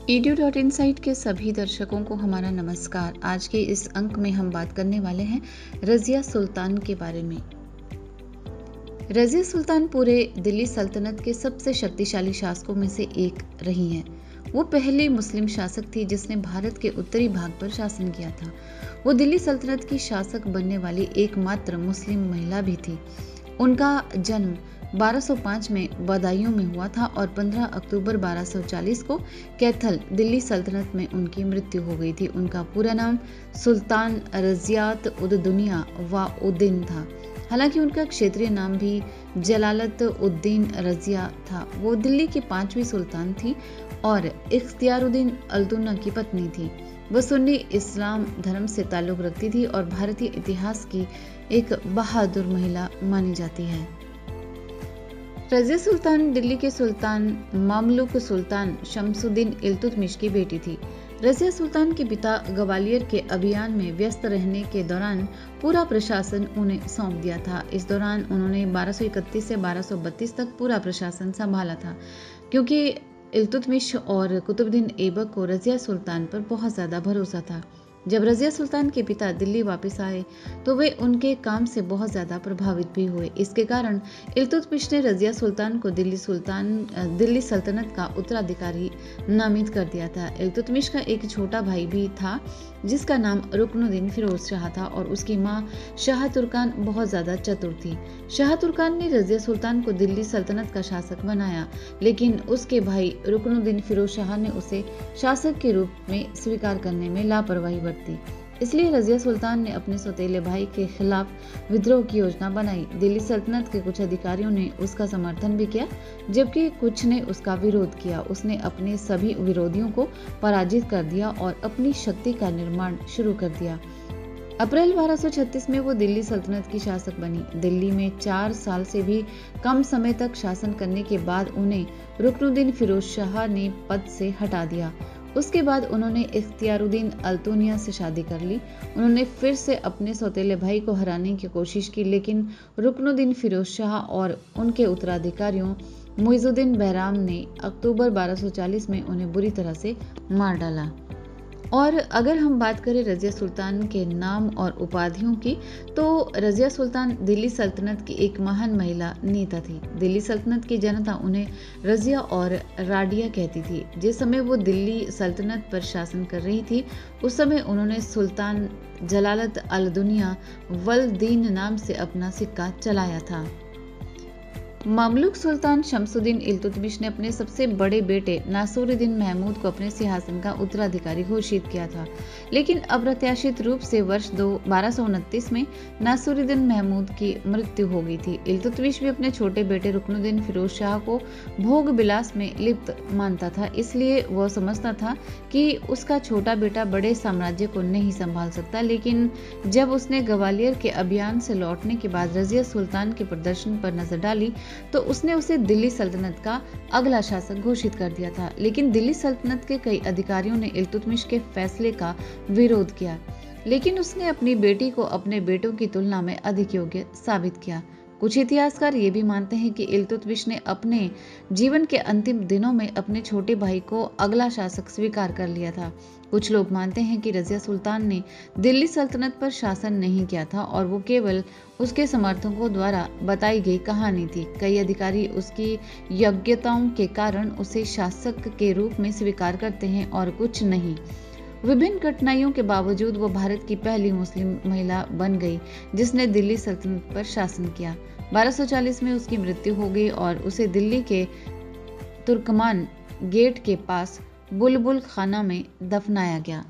edu.insight के सभी दर्शकों को हमारा नमस्कार। आज के इस अंक में हम बात करने वाले हैं रज़िया सुल्तान के बारे में। रज़िया सुल्तान पूरे दिल्ली सल्तनत के सबसे शक्तिशाली शासकों में से एक रही हैं। वो पहली मुस्लिम शासक थी जिसने भारत के उत्तरी भाग पर शासन किया था। वो दिल्ली सल्तनत की शासक बनने वाली एकमात्र मुस्लिम महिला भी थी। उनका जन्म 1205 में बदायूं में हुआ था और 15 अक्टूबर 1240 को कैथल दिल्ली सल्तनत में उनकी मृत्यु हो गई थी। उनका पूरा नाम सुल्तान रज़ियात उद दुनिया व उद्दीन था। हालांकि उनका क्षेत्रीय नाम भी जलालत उद्दीन रज़िया था। वो दिल्ली की 5वीं सुल्तान थी और इख्तियारुद्दीन अल्तुन्ना की पत्नी थी। वह सुन्नी इस्लाम धर्म से ताल्लुक रखती थी और भारतीय इतिहास की एक बहादुर महिला मानी जाती है। रज़िया सुल्तान दिल्ली के सुल्तान ममलूक सुल्तान शमसुद्दीन इल्तुतमिश की बेटी थी। रज़िया सुल्तान के पिता ग्वालियर के अभियान में व्यस्त रहने के दौरान पूरा प्रशासन उन्हें सौंप दिया था। इस दौरान उन्होंने 1231 से 1232 तक पूरा प्रशासन संभाला था, क्योंकि इल्तुतमिश और कुतुबुद्दीन ऐबक को रज़िया सुल्तान पर बहुत ज़्यादा भरोसा था। जब रज़िया सुल्तान के पिता दिल्ली वापस आए तो वे उनके काम से बहुत ज़्यादा प्रभावित भी हुए। इसके कारण इल्तुतमिश ने रज़िया सुल्तान को दिल्ली सल्तनत का उत्तराधिकारी नामित कर दिया था। इल्तुतमिश का एक छोटा भाई भी था जिसका नाम रुकनुद्दीन फिरोज शाह था और उसकी माँ शाह तुर्कान बहुत ज़्यादा चतुर थी। शाह तुर्कान ने रज़िया सुल्तान को दिल्ली सल्तनत का शासक बनाया, लेकिन उसके भाई रुकनुद्दीन फिरोज शाह ने उसे शासक के रूप में स्वीकार करने में लापरवाही बरती। इसलिए रज़िया सुल्तान ने अपने सौतेले भाई के खिलाफ विद्रोह की योजना बनाई। दिल्ली सल्तनत के कुछ अधिकारियों ने उसका समर्थन भी किया, जबकि कुछ ने उसका विरोध किया। उसने अपने सभी विरोधियों को पराजित कर दिया और अपनी शक्ति का निर्माण शुरू कर दिया। अप्रैल 1236 में वो दिल्ली सल्तनत की शासक बनी। दिल्ली में 4 साल से भी कम समय तक शासन करने के बाद उन्हें रुकनुद्दीन फिरोज शाह ने पद से हटा दिया। उसके बाद उन्होंने इख्तियारुद्दीन अल्तुनिया से शादी कर ली। उन्होंने फिर से अपने सौतेले भाई को हराने की कोशिश की, लेकिन रुकनुद्दीन फिरोज शाह और उनके उत्तराधिकारियों मुइजुद्दीन बहराम ने अक्टूबर 1240 में उन्हें बुरी तरह से मार डाला। और अगर हम बात करें रज़िया सुल्तान के नाम और उपाधियों की, तो रज़िया सुल्तान दिल्ली सल्तनत की एक महान महिला नेता थी। दिल्ली सल्तनत की जनता उन्हें रज़िया और राडिया कहती थी। जिस समय वो दिल्ली सल्तनत पर शासन कर रही थी, उस समय उन्होंने सुल्तान जलालत अल दुनिया वल दीन नाम से अपना सिक्का चलाया था। ममलूक सुल्तान शमसुद्दीन इल्तुतमिश ने अपने सबसे बड़े बेटे नासिरुद्दीन महमूद को अपने सिंहासन का उत्तराधिकारी घोषित किया था, लेकिन अप्रत्याशित रूप से वर्ष 1229 में नासिरुद्दीन महमूद की मृत्यु हो गई थी। इल्तुतमिश भी अपने छोटे बेटे रुकनुद्दीन फिरोज शाह को भोग विलास में लिप्त मानता था, इसलिए वह समझता था कि उसका छोटा बेटा बड़े साम्राज्य को नहीं संभाल सकता। लेकिन जब उसने ग्वालियर के अभियान से लौटने के बाद रज़िया सुल्तान के प्रदर्शन पर नजर डाली तो उसने उसे दिल्ली सल्तनत का अगला शासक घोषित कर दिया था। लेकिन दिल्ली सल्तनत के कई अधिकारियों ने इल्तुतमिश के फैसले का विरोध किया, लेकिन उसने अपनी बेटी को अपने बेटों की तुलना में अधिक योग्य साबित किया। कुछ इतिहासकार ये भी मानते हैं कि इल्तुतमिश ने अपने जीवन के अंतिम दिनों में अपने छोटे भाई को अगला शासक स्वीकार कर लिया था। कुछ लोग मानते हैं कि रज़िया सुल्तान ने दिल्ली सल्तनत पर शासन नहीं किया था और वो केवल उसके समर्थकों द्वारा बताई गई कहानी थी। कई अधिकारी उसकी योग्यताओं के कारण उसे शासक के रूप में स्वीकार करते हैं और कुछ नहीं। विभिन्न कठिनाइयों के बावजूद वो भारत की पहली मुस्लिम महिला बन गई जिसने दिल्ली सल्तनत पर शासन किया। 1240 में उसकी मृत्यु हो गई और उसे दिल्ली के तुर्कमान गेट के पास बुलबुल खाना में दफनाया गया।